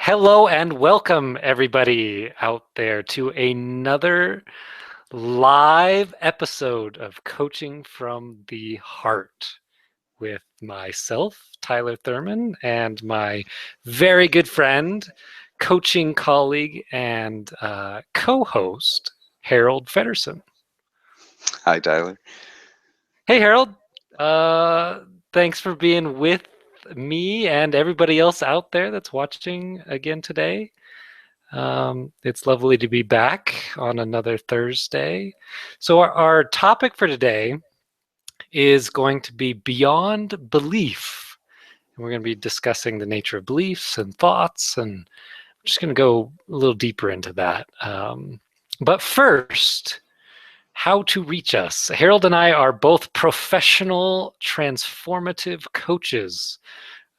Hello and welcome everybody out there to another live episode of Coaching from the Heart with myself, Tyler Thurman, and my very good friend, coaching colleague, and co-host, Harold Feddersen. Hi, Tyler. Hey, Harold. Uh, Thanks for being with me and everybody else out there that's watching again today. It's lovely to be back on another Thursday. So, our topic for today is going to be beyond belief. And we're going to be discussing the nature of beliefs and thoughts, and I'm just going to go a little deeper into that. But first, how to reach us. Harold and I are both professional transformative coaches.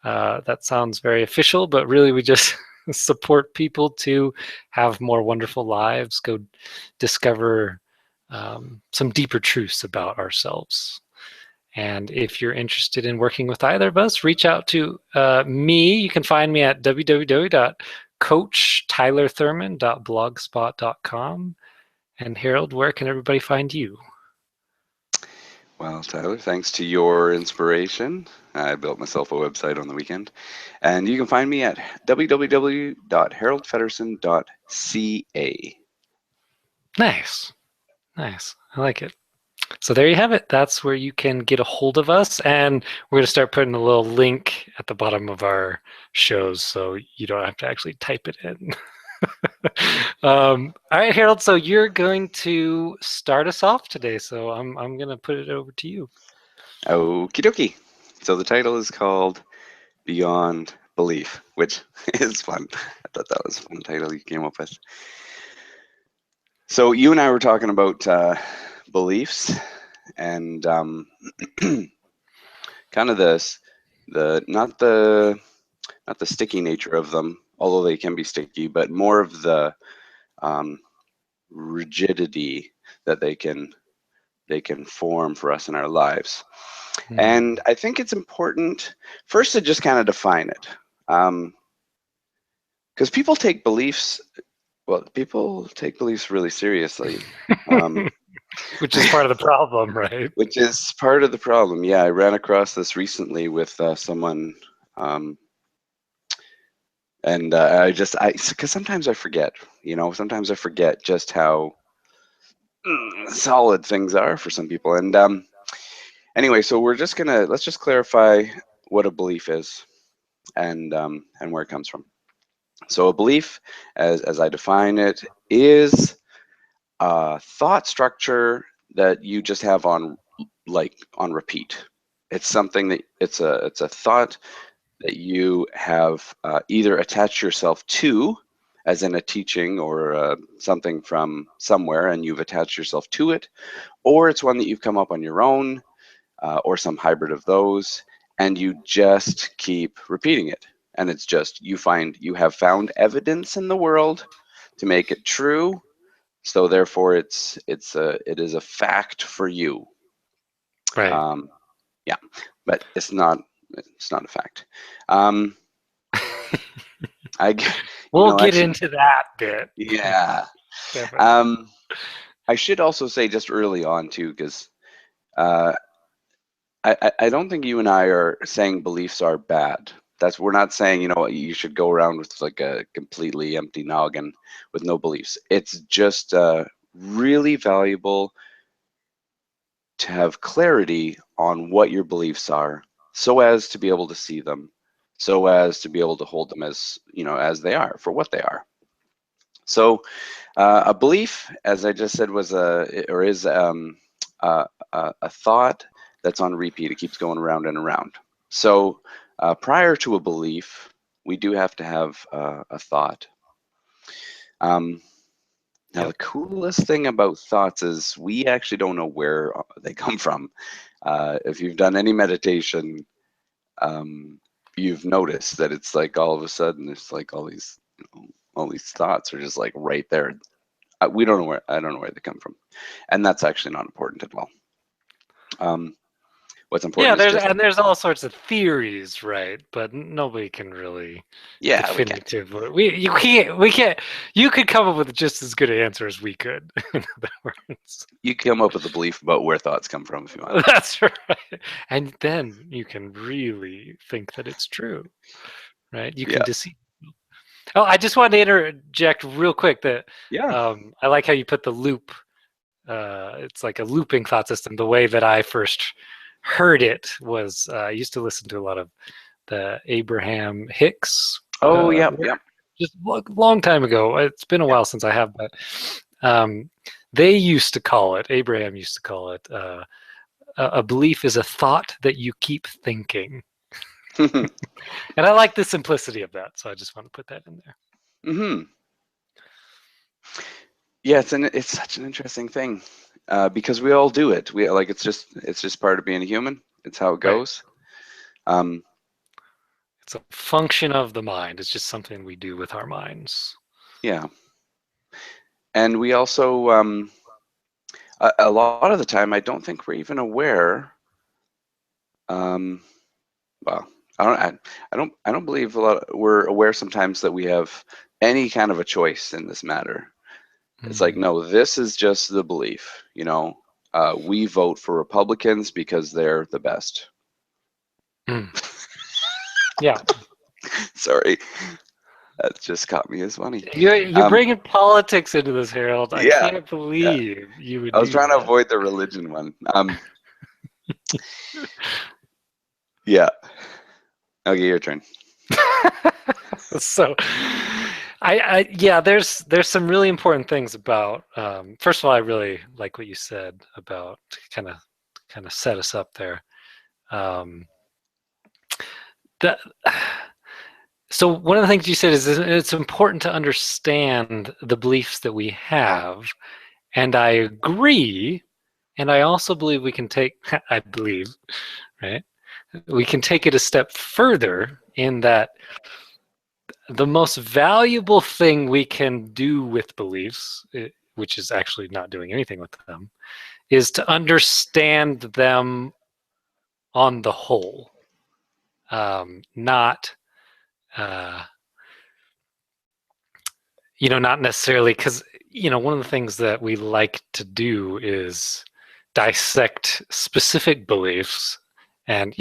That sounds very official, but really we just support people to have more wonderful lives, go discover some deeper truths about ourselves. And if you're interested in working with either of us, reach out to me. You can find me at www.coachtylerthurman.blogspot.com. And Harold, where can everybody find you? Well, Tyler, thanks to your inspiration, I built myself a website on the weekend. And you can find me at www.haroldfeddersen.ca. Nice. Nice. I like it. So there you have it. That's where you can get a hold of us. And we're going to start putting a little link at the bottom of our shows so you don't have to actually type it in. All right, Harold. So you're going to start us off today. So I'm going to put it over to you. Okie dokie. So the title is called Beyond Belief, which is fun. I thought that was a fun title you came up with. So you and I were talking about beliefs and kind of not the sticky nature of them, although they can be sticky, but more of the rigidity that they can form for us in our lives. And I think it's important first to just kind of define it, because people take beliefs really seriously. Which is part of the problem, right? Which is part of the problem. Yeah, I ran across this recently with someone, and because sometimes I forget, sometimes I forget just how solid things are for some people. And anyway, so let's just clarify what a belief is and where it comes from. So a belief, as I define it, is a thought structure that you just have on repeat. It's something that it's a thought that you have either attached yourself to, as in a teaching or something from somewhere, and you've attached yourself to it, or it's one that you've come up on your own, or some hybrid of those, and you just keep repeating it. And it's just you have found evidence in the world to make it true, so therefore it is a fact for you. Right. Yeah, but it's not a fact. Um, I We'll get actually, into that bit. yeah. Definitely. I should also say just early on too, because I don't think you and I are saying beliefs are bad. We're not saying, you should go around with like a completely empty noggin with no beliefs. It's just really valuable to have clarity on what your beliefs are, so as to be able to see them, so as to be able to hold them as, as they are, for what they are. So a belief, as I just said, is a thought that's on repeat. It keeps going around and around. So prior to a belief, we do have to have a thought. Now, the coolest thing about thoughts is we actually don't know where they come from. If you've done any meditation, you've noticed that it's like all of a sudden it's like all these thoughts are just like right there. I don't know where they come from, and that's actually not important at all. What's important Yeah, is just, there's all sorts of theories, right? But nobody can really yeah, we can't. definitive. We can't. You could come up with just as good an answer as we could. In other words, You can come up with a belief about where thoughts come from if you want. that's right. And then you can really think that it's true, right? You can Yeah. deceive. Oh, I just wanted to interject real quick that Yeah. I like how you put the loop. It's like a looping thought system. The way that I first heard it was I used to listen to a lot of the Abraham Hicks Oh, yeah. work Yeah. just a long time ago. It's been a Yeah. while since I have, but they used to call it, Abraham used to call it, a belief is a thought that you keep thinking. And I like the simplicity of that, so I just want to put that in there. Hmm. Yeah, it's such an interesting thing, because we all do it. We like it's just part of being a human. It's how it Right. goes. Um, It's a function of the mind. It's just something we do with our minds. yeah, and we also a lot of the time I don't think we're even aware. Um, well, I don't believe we're aware sometimes that we have any kind of a choice in this matter. It's like, Mm. no, this is just the belief. We vote for Republicans because they're the best. Mm. Yeah. Sorry, that just caught me as funny. You're Um, bringing politics into this, Harold. I yeah, can't yeah. believe you would I was do trying to that. avoid the religion one. Yeah. Okay, your turn. So yeah, there's some really important things about first of all, I really like what you said about kind of set us up there. Um that So one of the things you said is it's important to understand the beliefs that we have, and I agree, and I also believe we can take I believe, right? We can take it a step further in that the most valuable thing we can do with beliefs, which is actually not doing anything with them, is to understand them on the whole, not uh, not necessarily because one of the things that we like to do is dissect specific beliefs, and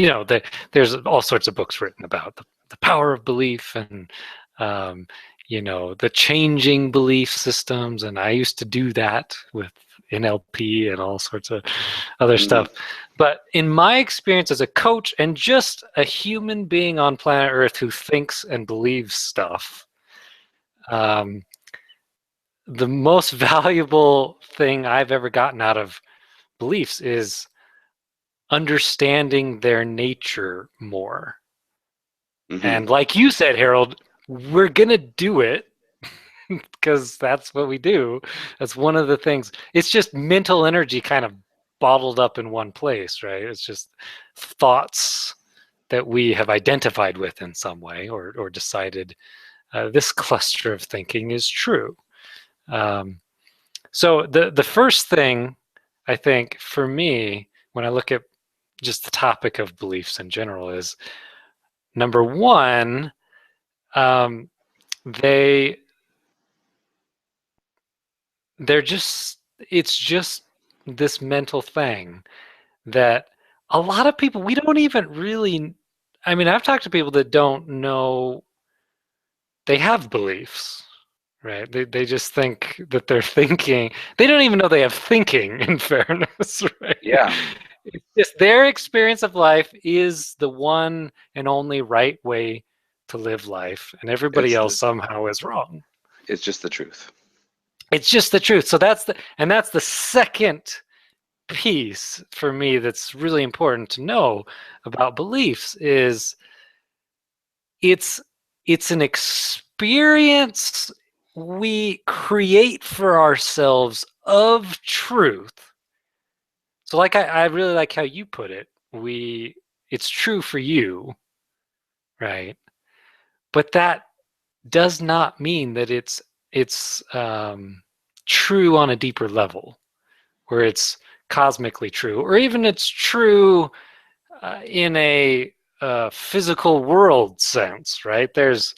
there's all sorts of books written about the power of belief and um, the changing belief systems, and I used to do that with NLP and all sorts of other Hmm. stuff. But in my experience as a coach and just a human being on planet Earth who thinks and believes stuff, um, the most valuable thing I've ever gotten out of beliefs is understanding their nature more. Hmm. And like you said, Harold, we're going to do it because that's what we do. That's one of the things. It's just mental energy kind of bottled up in one place, right? It's just thoughts that we have identified with in some way or decided this cluster of thinking is true. Um, So the first thing I think for me when I look at just the topic of beliefs in general is number one, um, they they're just it's just this mental thing that a lot of people we don't even really. I mean, I've talked to people that don't know they have beliefs, right? They just think that they're thinking. They don't even know they have thinking, in fairness, right? Yeah. It's just their experience of life is the one and only right way to live life, and everybody It's else the somehow is wrong. it's just the truth. It's just the truth. So that's the second piece for me that's really important to know about beliefs is it's it's an experience we create for ourselves of truth. So like I really like how you put it. It's true for you, right? But that does not mean that it's true on a deeper level, where it's cosmically true, or even it's true in a physical world sense, right? There's,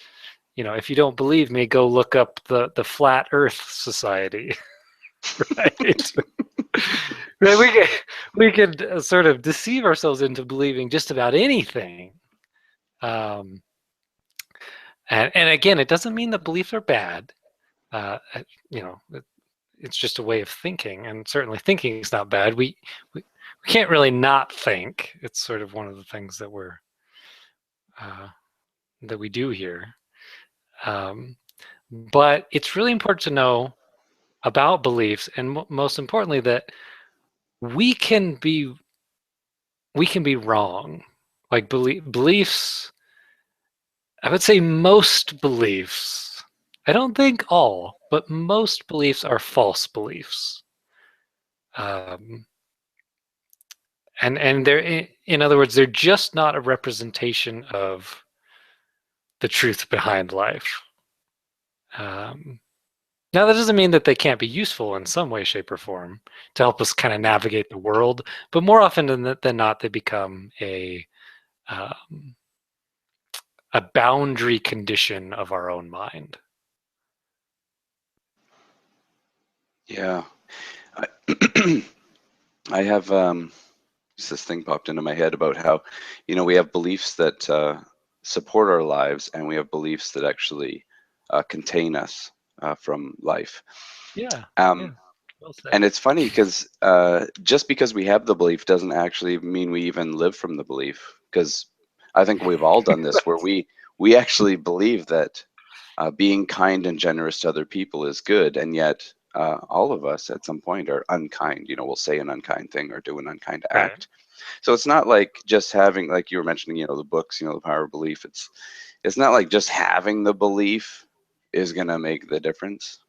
if you don't believe me, go look up the Flat Earth Society, right? Right, we could sort of deceive ourselves into believing just about anything. Um, and again, it doesn't mean that beliefs are bad. Uh, you know, it's just a way of thinking, and certainly thinking is not bad. We can't really not think. It's sort of one of the things uh, that we do here. Um, but it's really important to know about beliefs, and most importantly, that we can be we can be wrong. Like beliefs, I would say most beliefs. I don't think all, but most beliefs are false beliefs. Um, and they're, in other words, they're just not a representation of the truth behind life. Um, Now, that doesn't mean that they can't be useful in some way, shape, or form to help us kind of navigate the world, but more often than not, they become um, a boundary condition of our own mind. Yeah. I, I have just this thing popped into my head about how, we have beliefs that support our lives, and we have beliefs that actually contain us from life. Yeah, Um, yeah, well said. and it's funny because just because we have the belief doesn't actually mean we even live from the belief. Because I think we've all done this, where we actually believe that being kind and generous to other people is good, and yet all of us at some point are unkind. We'll say an unkind thing or do an unkind Right. act. So it's not like just having, like you were mentioning, the books, the power of belief. It's not like just having the belief is going to make the difference,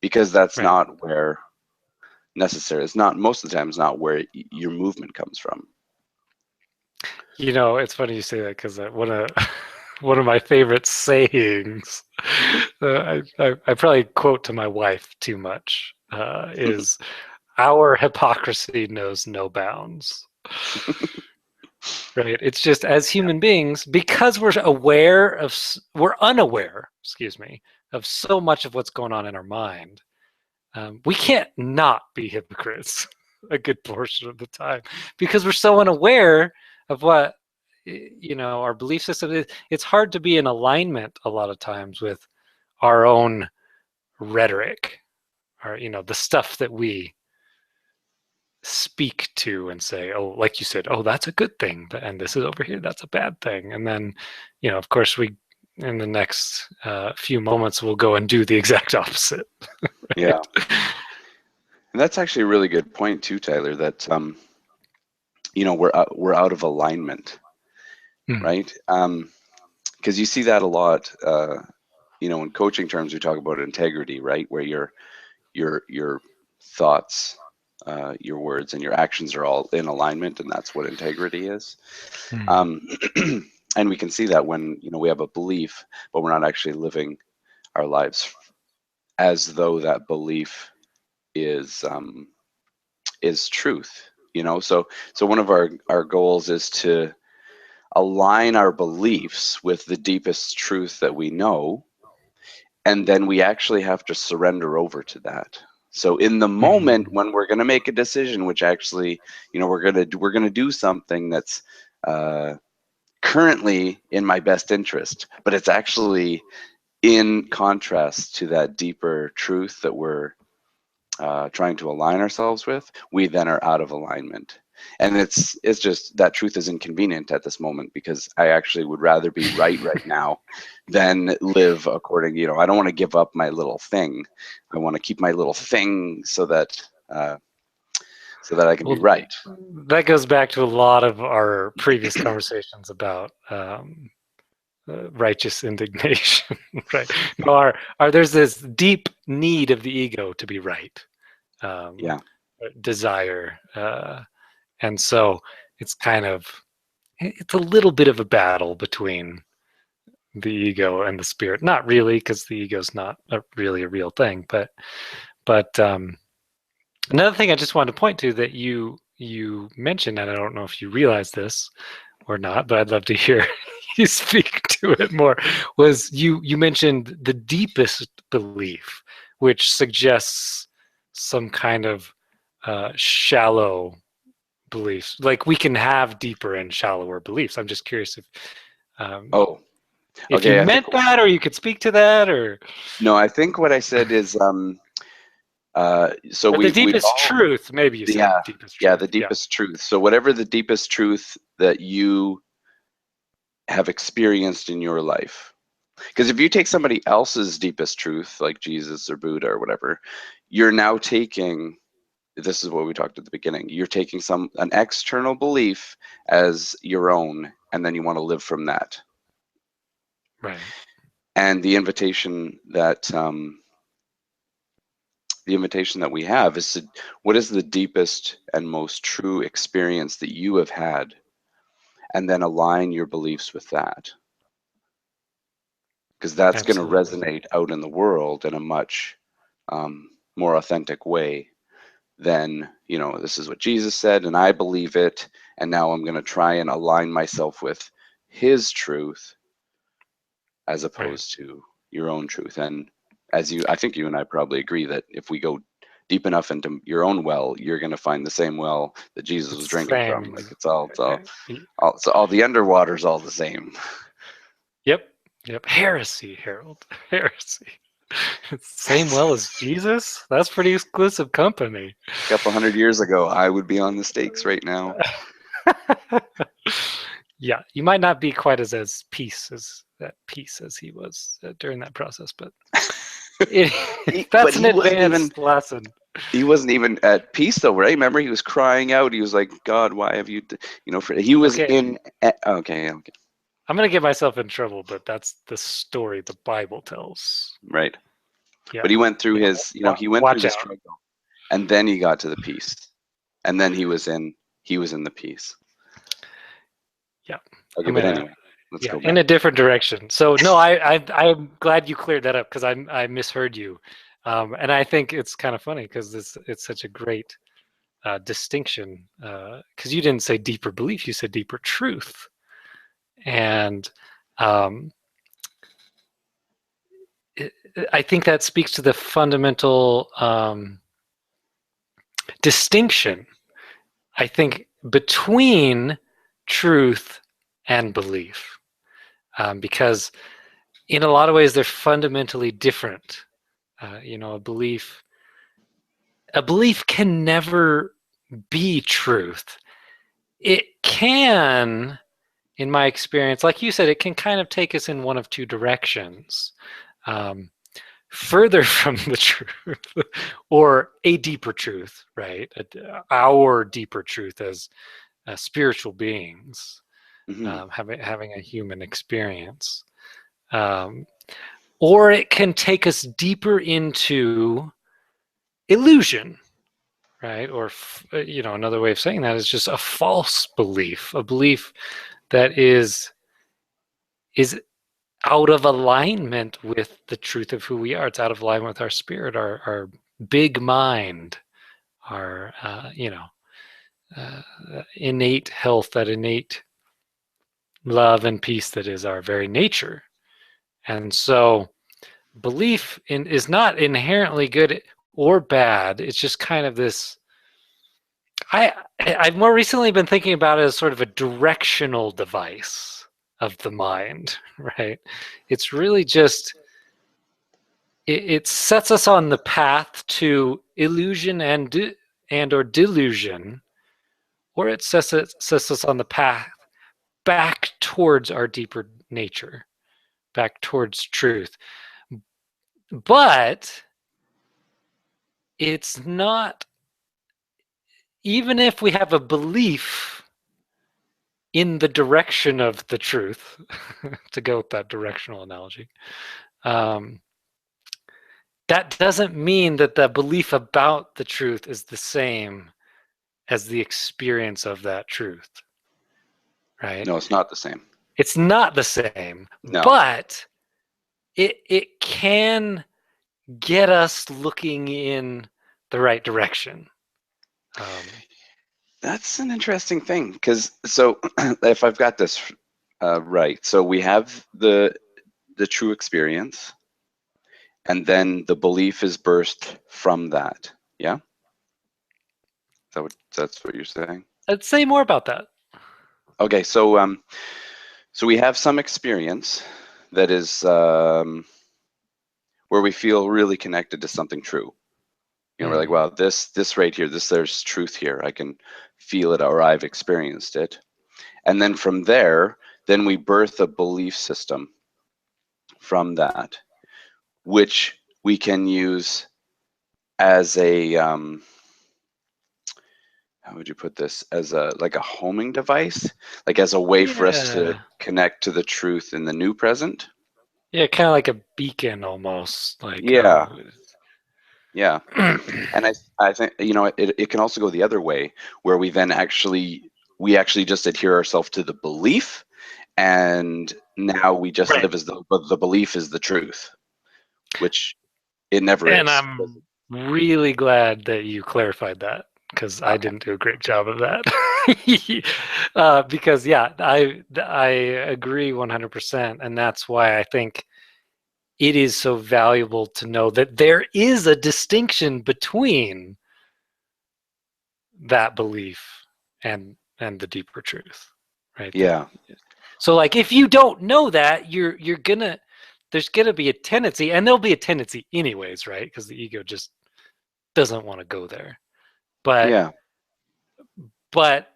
because that's Right. not where necessary. It's not, most of the time, it's not where your movement comes from. It's funny you say that, because one of one of my favorite sayings, I probably quote to my wife too much, is "Our hypocrisy knows no bounds." Right. It's just, as human beings, because we're unaware, excuse me, of so much of what's going on in our mind. We can't not be hypocrites a good portion of the time, because we're so unaware of what, our belief system is. It's hard to be in alignment a lot of times with our own rhetoric, or the stuff that we speak to and say, oh, like you said, oh, that's a good thing, and this is over here, that's a bad thing. And then, of course, we, in the next few moments, we'll go and do the exact opposite. Yeah. Right? And that's actually a really good point too, Tyler, that we're out of alignment, Mm. right? Because you see that a lot. In coaching terms, we talk about integrity, right? Where your thoughts, your words, and your actions are all in alignment, and that's what integrity is. Mm. Um, and we can see that when we have a belief, but we're not actually living our lives as though that belief is truth. So one of our goals is to align our beliefs with the deepest truth that we know, and then we actually have to surrender over to that. So in the moment Mm. when we're going to make a decision, which actually, we're going to do something that's currently in my best interest, but it's actually in contrast to that deeper truth that we're trying to align ourselves with, we then are out of alignment. And it's just that truth is inconvenient at this moment, because I actually would rather be right now than live according, I don't want to give up my little thing. I want to keep my little thing so that I can be Well, right. that goes back to a lot of our previous conversations about righteous indignation, right? No, there's this deep need of the ego to be right, um, Yeah. desire, and so it's it's a little bit of a battle between the ego and the spirit. Not really, because the ego's not really a real thing, but another thing I just wanted to point to that you mentioned, and I don't know if you realize this or not, but I'd love to hear you speak to it more, was you mentioned the deepest belief, which suggests some kind of shallow beliefs. Like we can have deeper and shallower beliefs. I'm just curious um, Oh, if you okay. meant that, or you could speak to that, or No, I think what I said is so or the we deepest all, truth. Maybe you said yeah, deepest yeah, truth. the Yeah. deepest truth. So whatever the deepest truth that you have experienced in your life. Because if you take somebody else's deepest truth, like Jesus or Buddha or whatever, you're now taking, this is what we talked at the beginning, you're taking an external belief as your own, and then you want to live from that. Right. And the invitation that we have is to, what is the deepest and most true experience that you have had, and then align your beliefs with that, because that's going to Absolutely. resonate out in the world in a much more authentic way than, this is what Jesus said and I believe it, and now I'm going to try and align myself with his truth as Right. opposed to your own truth. And I think you and I probably agree that if we go deep enough into your own well, you're going to find the same well that Jesus was It's the drinking from. same. Like Y- all the underwater's all the same. Yep. Yep. Heresy, Harold. Heresy. Same well as Jesus? That's pretty exclusive company. A couple hundred years ago, I would be on the stakes right now. Yeah, you might not be quite as peace as at peace as he was during that process, but it, But that's an advanced lesson. he wasn't even at peace though, right? Remember, he was crying out. He was like, God, why have you, he was Okay, in, okay, I'm gonna get myself in trouble, but that's the story the Bible tells. right. Yeah, But he went through yeah. he went through Watch the out. struggle, and then he got to the peace, and then he was in the peace. Yeah, Okay, I'm but gonna. anyway, let's Yeah, go in back. a different direction. So no, I'm glad you cleared that up because I misheard you, and I think it's kind of funny because it's such a great distinction because you didn't say deeper belief, you said deeper truth, and um, it, I think that speaks to the fundamental distinction, I think, between truth and belief, because in a lot of ways they're fundamentally different. A belief can never be truth. It can, in my experience, like you said, it can kind of take us in one of two directions. Um, Further from the truth or a deeper truth, right? Our deeper truth as spiritual beings, Hmm. having a human experience. Um, or it can take us deeper into illusion, right? Or, another way of saying that is just a false belief, a belief that is out of alignment with the truth of who we are. It's out of alignment with our spirit, our big mind, our innate health, that innate love and peace that is our very nature. And so belief is not inherently good or bad. It's just kind of this. I've more recently been thinking about it as sort of a directional device of the mind, right? It's really just it sets us on the path to illusion and or delusion, or it sets us on the path back towards our deeper nature, back towards truth. But it's not, even if we have a belief in the direction of the truth, to go with that directional analogy, um, that doesn't mean that the belief about the truth is the same as the experience of that truth, right? No, it's not the same. It's not the same, No. but it can get us looking in the right direction. Um, That's an interesting thing, because so if I've got this right, so we have the true experience, and then the belief is birthed from that. Yeah, is that's what you're saying? Let's say more about that. Okay, so we have some experience that is where we feel really connected to something true. You know, we're like, Mm. wow, this right here, there's truth here. I can feel it, or I've experienced it. And then from there, then we birth a belief system from that, which we can use as a how would you put this, as a like a homing device, like as a way for us to Yeah. connect to the truth in the new present. Yeah, kind of like a beacon almost. Like, Yeah, oh, yeah. And I think, you know, it can also go the other way, where we actually just adhere ourselves to the belief, and now we just right. live as though the belief is the truth, which it never And is. I'm really glad that you clarified that because I Okay. didn't do a great job of that. Because yeah, I agree 100%, and that's why I think it is so valuable to know that there is a distinction between that belief and the deeper truth, right? Yeah. So like if you don't know that, you're gonna there's gonna be a tendency, and there'll be a tendency anyways, right? Because the ego just doesn't want to go there. But Yeah. but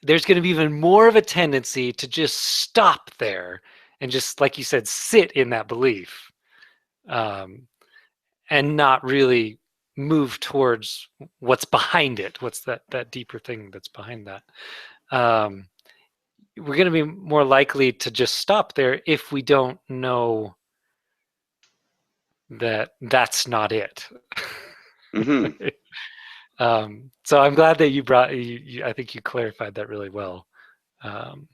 there's going to be even more of a tendency to just stop there and just, like you said, sit in that belief, um, and not really move towards what's behind it. What's that deeper thing that's behind that? Um, we're going to be more likely to just stop there if we don't know that that's not it. Hmm. So I'm glad that you brought I think you clarified that really well. Um,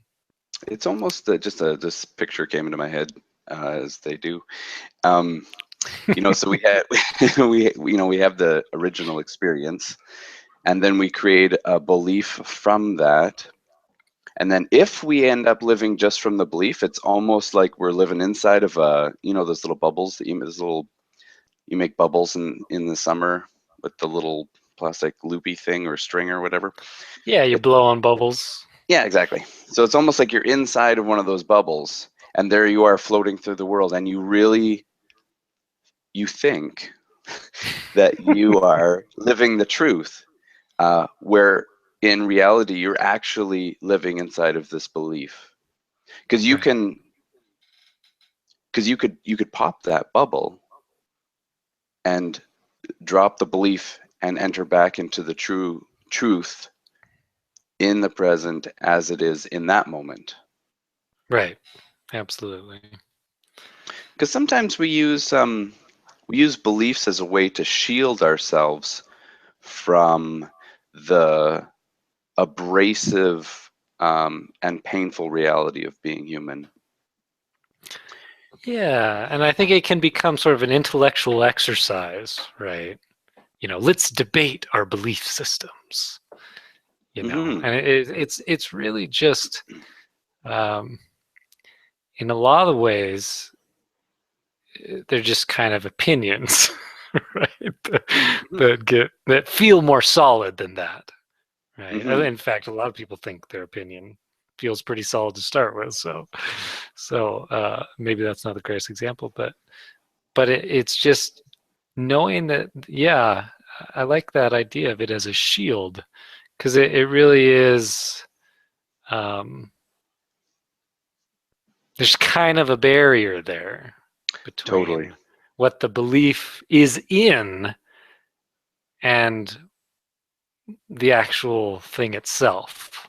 It's almost just this picture came into my head, as they do. Um, you know, so we had we have the original experience, and then we create a belief from that. And then if we end up living just from the belief, it's almost like we're living inside of those little bubbles that you make bubbles in the summer with the little plastic loopy thing or string or whatever. yeah, you It, blow on bubbles. yeah, exactly. So it's almost like you're inside of one of those bubbles, and there you are floating through the world, and you think that you are living the truth, where in reality you're actually living inside of this belief, because you Right. can because you could pop that bubble and drop the belief and enter back into the true truth in the present as it is in that moment. Right. Absolutely. Because sometimes we use beliefs as a way to shield ourselves from the abrasive and painful reality of being human. Yeah, and I think it can become sort of an intellectual exercise, right? Let's debate our belief systems, Hmm. and it's really just, um, in a lot of ways, they're just kind of opinions, right? Hmm. That feel more solid than that, right? Hmm. In fact, a lot of people think their opinion feels pretty solid to start with, so maybe that's not the greatest example, but it's just knowing that, yeah, I like that idea of it as a shield, because it really is, um, there's kind of a barrier there Totally. between what the belief is in and the actual thing itself.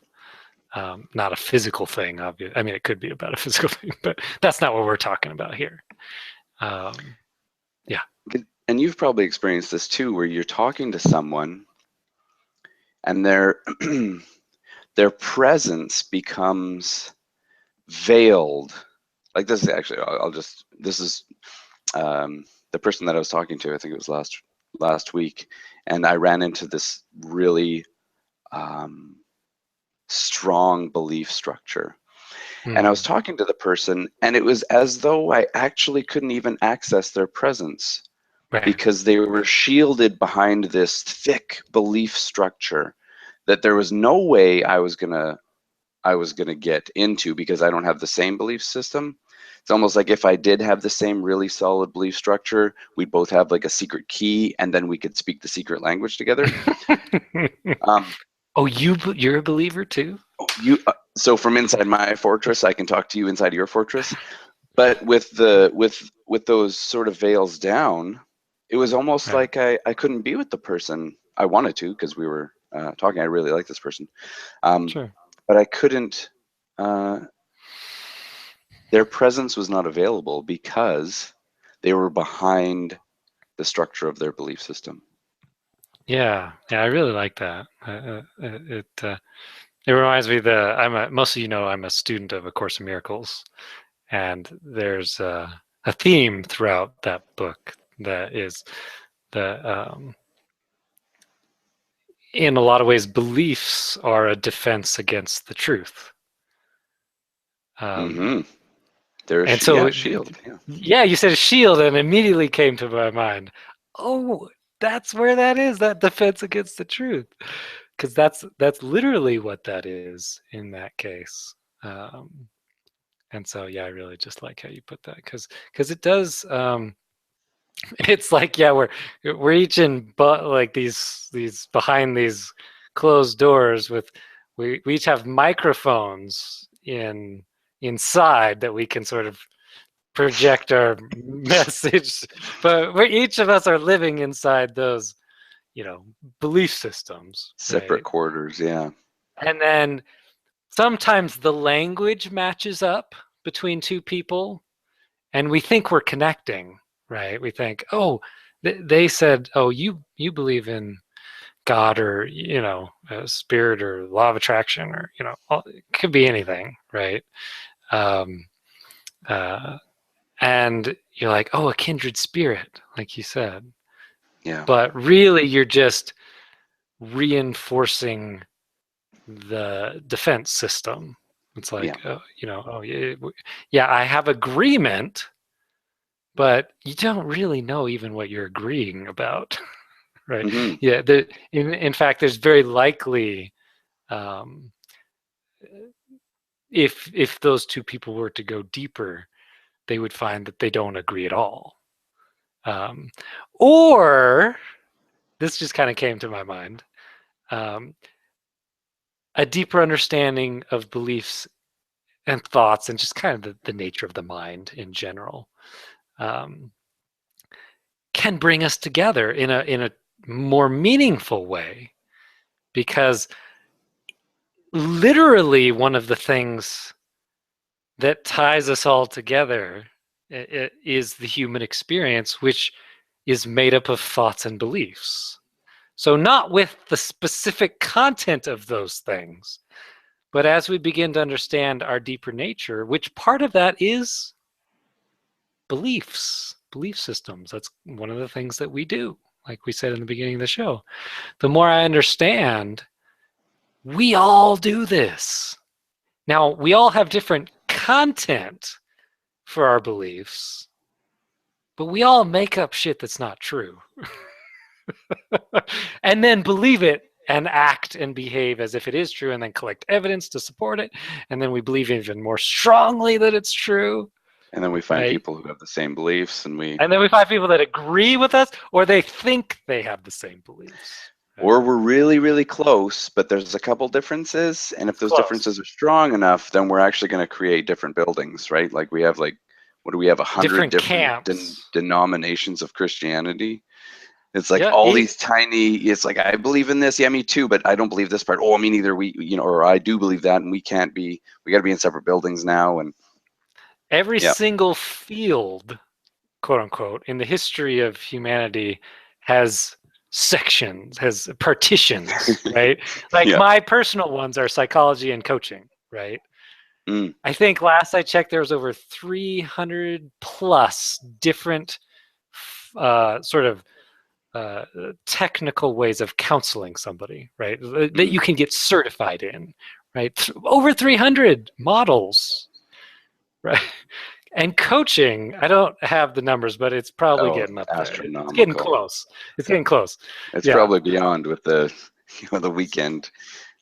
Not a physical thing, obviously. I mean, it could be about a physical thing, but that's not what we're talking about here. Um, yeah. And you've probably experienced this too, where you're talking to someone and their presence becomes veiled. Like this is actually, this is the person that I was talking to. I think it was last week, and I ran into this really um, strong belief structure. And I was Mm. talking to the person, and it was as though I actually couldn't even access their presence Right. because they were shielded behind this thick belief structure that there was no way I was gonna get into because I don't have the same belief system. It's almost like if I did have the same really solid belief structure, we'd both have like a secret key, and then we could speak the secret language together. Um, Oh, you're a believer too? so from inside my fortress, I can talk to you inside your fortress. But with those sort of veils down, it was almost Right. like I couldn't be with the person I wanted to because we were talking. I really like this person, um, Sure. but I couldn't. Uh, their presence was not available because they were behind the structure of their belief system. Yeah. Yeah. I really like that. It reminds me that most of you know I'm a student of A Course in Miracles, and there's a theme throughout that book that is that in a lot of ways beliefs are a defense against the truth. Um, Mm-hmm. They're and yeah, so, shield. Yeah. yeah, you said a shield, and immediately came to my mind. Oh, that's where that is. That defense against the truth, because that's literally what that is in that case. Um, and so, yeah, I really just like how you put that because it does. It's like, yeah, we're each in but like these behind these closed doors with we each have microphones inside that we can sort of project our message, but each of us are living inside those, belief systems, Separate right? quarters. Yeah. And then sometimes the language matches up between two people and we think we're connecting, right? We think, oh, they said, oh, you believe in God or spirit or law of attraction or it could be anything, right? Um, uh, and you're like, oh, a kindred spirit, like you said, Yeah. but really you're just reinforcing the defense system. It's Yeah. like, oh yeah, yeah, I have agreement, but you don't really know even what you're agreeing about. Right? Mm-hmm. Yeah. In fact, there's very likely, um, if those two people were to go deeper, they would find that they don't agree at all. Um, or this just kind of came to my mind. Um, a deeper understanding of beliefs and thoughts and just kind of the nature of the mind in general um, can bring us together in a more meaningful way, because literally one of the things that ties us all together is the human experience, which is made up of thoughts and beliefs. So, not with the specific content of those things, but as we begin to understand our deeper nature, which part of that is beliefs, belief systems. That's one of the things that we do, like we said in the beginning of the show. The more I understand, we all do this. Now, we all have different content for our beliefs, but we all make up shit that's not true. And then believe it and act and behave as if it is true and then collect evidence to support it. And then we believe even more strongly that it's true, And then we find right? people who have the same beliefs, and And then we find people that agree with us or they think they have the same beliefs, right? or we're really, really close, but there's a couple differences. And if It's those differences close. are strong enough, then we're actually going to create different buildings, right? Like we have what do we have? 100 Different different camps. denominations of Christianity. It's like Yeah. all these tiny. It's like I believe in this, yeah, me too, but I don't believe this part. Oh, me neither. Or I do believe that, and we can't be. We got to be in separate buildings now, and Every yeah. single field, quote unquote, in the history of humanity has sections, has partitions, right? Like Yeah. my personal ones are psychology and coaching, right? Mm. I think last I checked, there was over 300 plus different sort of technical ways of counseling somebody, right? That Mm. you can get certified in, right? Over 300 models, right? And coaching, I don't have the numbers, but it's probably Oh, getting up there. It's getting astronomical. close. It's getting close. It's Yeah. probably beyond with the the weekend.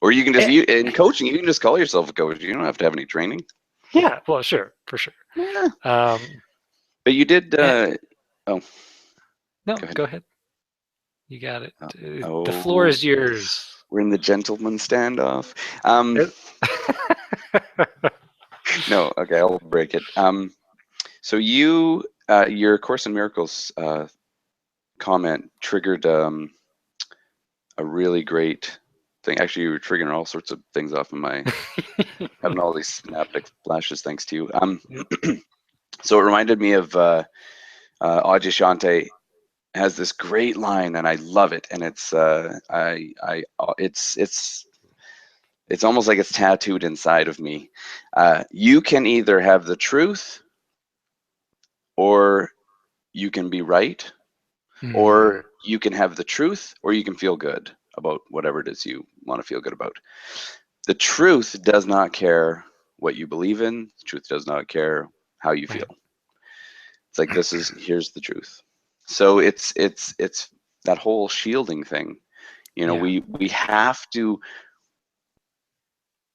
Or you can just Eh, in coaching, you can just call yourself a coach. You don't have to have any training. yeah. Well, sure, for sure. Yeah. Um, But you did. eh, Oh, no, go ahead. go ahead. You got it. The floor Oh, is yours. we're in the gentleman standoff. Um, It- no, okay, I'll break it. So your Course in Miracles comment triggered a really great thing. Actually, you were triggering all sorts of things off of my having all these synaptic flashes thanks to you. So it reminded me of Adyashanti has this great line, and I love it. And it's almost like it's tattooed inside of me. You can either have the truth, or you can be right, Hmm. or you can have the truth, or you can feel good about whatever it is you want to feel good about. The truth does not care what you believe in. The truth does not care how you feel. Right. It's like here's the truth. So it's that whole shielding thing. Yeah.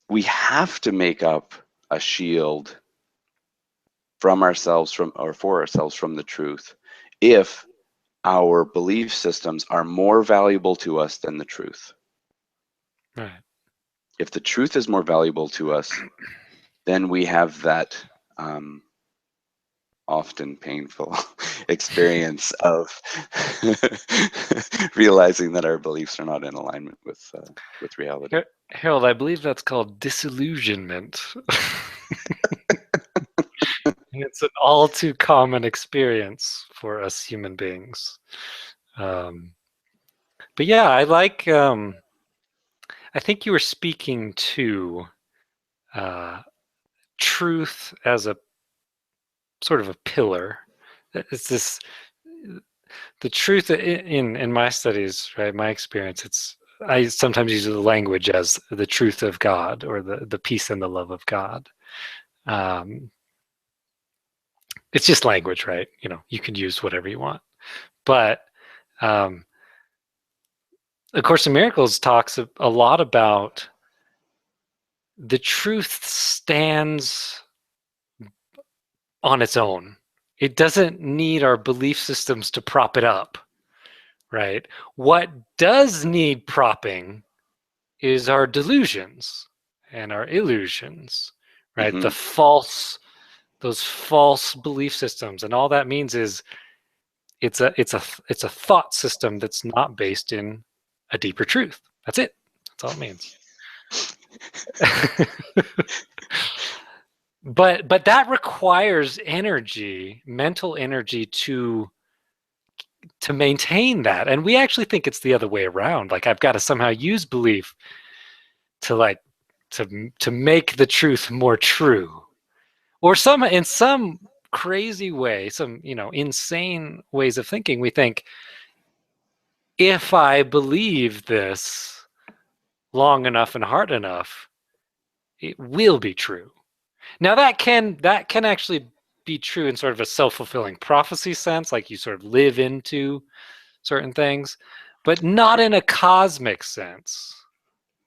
We have to make up a shield from ourselves from or for ourselves from the truth if our belief systems are more valuable to us than the truth. Right. If the truth is more valuable to us, then we have that um, often painful experience of realizing that our beliefs are not in alignment with reality. Harold, I believe that's called disillusionment. And it's an all too common experience for us human beings. Um, but yeah, I think you were speaking to uh, truth as a sort of a pillar. It's this, the truth in my studies, right? My experience, I sometimes use the language as the truth of God or the peace and the love of God. Um, it's just language, right? You can use whatever you want. But um, A Course in Miracles talks a lot about the truth stands on its own. It doesn't need our belief systems to prop it up, right? What does need propping is our delusions and our illusions, right? Hmm. Those false belief systems, and all that means is it's a thought system that's not based in a deeper truth. That's it. That's all it means. But that requires energy, mental energy to maintain that. And we actually think it's the other way around. Like I've got to somehow use belief to like to make the truth more true. Or in some crazy way, some, insane ways of thinking, we think if I believe this long enough and hard enough, it will be true. Now that can actually be true in sort of a self-fulfilling prophecy sense, like you sort of live into certain things, but not in a cosmic sense.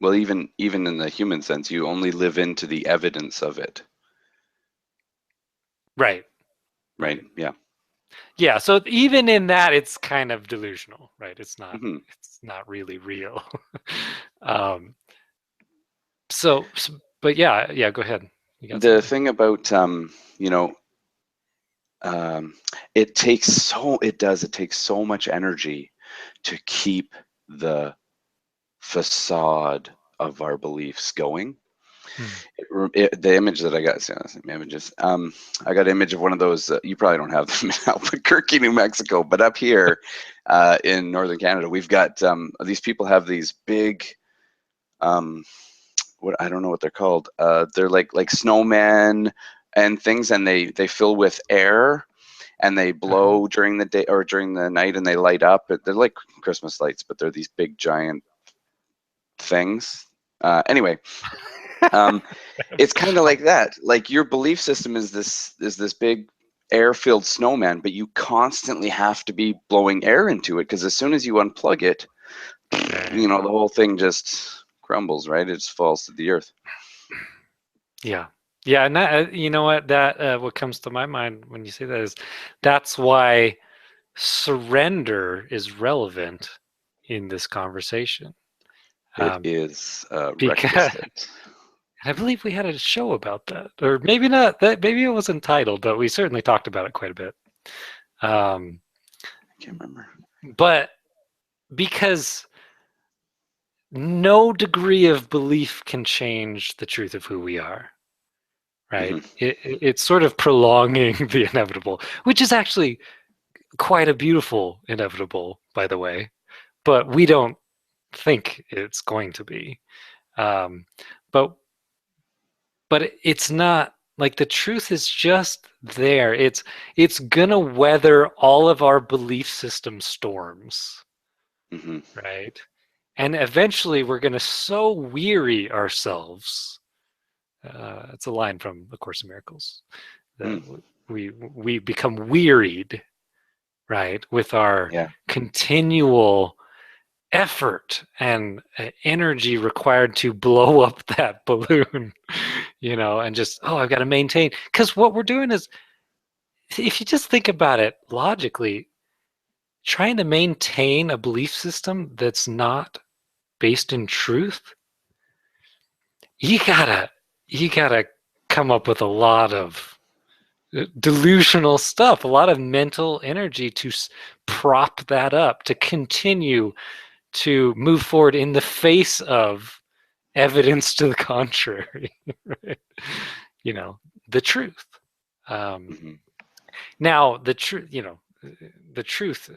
Well, even in the human sense, you only live into the evidence of it, Right. right? Right. Yeah. Yeah, so even in that it's kind of delusional, right? It's not Hmm. it's not really real. um but yeah, go ahead. You got The something. thing about you know, it takes so much energy to keep the facade of our beliefs going. Hmm. The image that I got, images. I got an image of one of those. You probably don't have them in Albuquerque, New Mexico, but up here in northern Canada, we've got these people have these big, what I don't know what they're called. They're like snowmen and things, and they fill with air, and they Uh-huh. blow during the day or during the night, and they light up. They're like Christmas lights, but they're these big giant things. Anyway, um, it's kind of like that. Like your belief system is this big air-filled snowman, but you constantly have to be blowing air into it because as soon as you unplug it, Right. the whole thing just crumbles, right? It just falls to the earth. Yeah. Yeah, and that, you know what, that what comes to my mind when you say that is that's why surrender is relevant in this conversation. It Um, is because requisite. I believe we had a show about that, or maybe not. That maybe it wasn't titled, but we certainly talked about it quite a bit. Um, I can't remember. but because no degree of belief can change the truth of who we are, right? Hmm. It's sort of prolonging the inevitable, which is actually quite a beautiful inevitable, by the way. But we don't think it's going to be. Um, but it's not like the truth is just there. It's gonna weather all of our belief system storms, Hmm. right? And eventually we're gonna so weary ourselves. It's a line from The Course in Miracles that Mm. we become wearied, right, with our Yeah. continual effort and energy required to blow up that balloon, and just, oh, I've got to maintain. Because what we're doing is, if you just think about it logically, trying to maintain a belief system that's not based in truth, you gotta you gotta come up with a lot of delusional stuff, a lot of mental energy to prop that up, to continue to move forward in the face of evidence to the contrary. Right? you know the truth. um, Hmm. Now the truth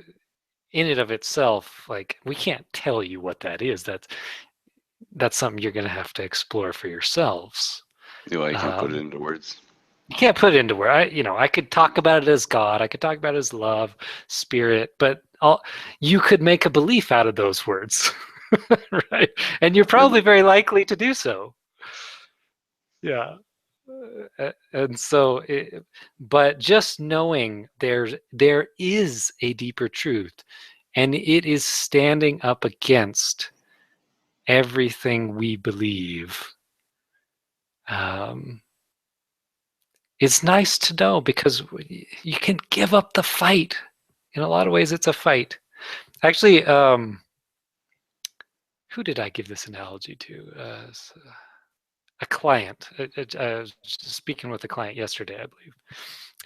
in and of itself, like, we can't tell you what that is. That's something you're going to have to explore for yourselves. Well, you can't put it um, into words. you can't put it into where I could talk about it as God, I could talk about it as love, spirit, but you could make a belief out of those words. Right, and you're And probably very likely to do so. Yeah. And so but just knowing there is a deeper truth, and it is standing up against everything we believe. um, it's nice to know, because you can give up the fight. In a lot of ways, it's a fight. Actually, who did I give this analogy to? A client. I was speaking with a client yesterday, I believe,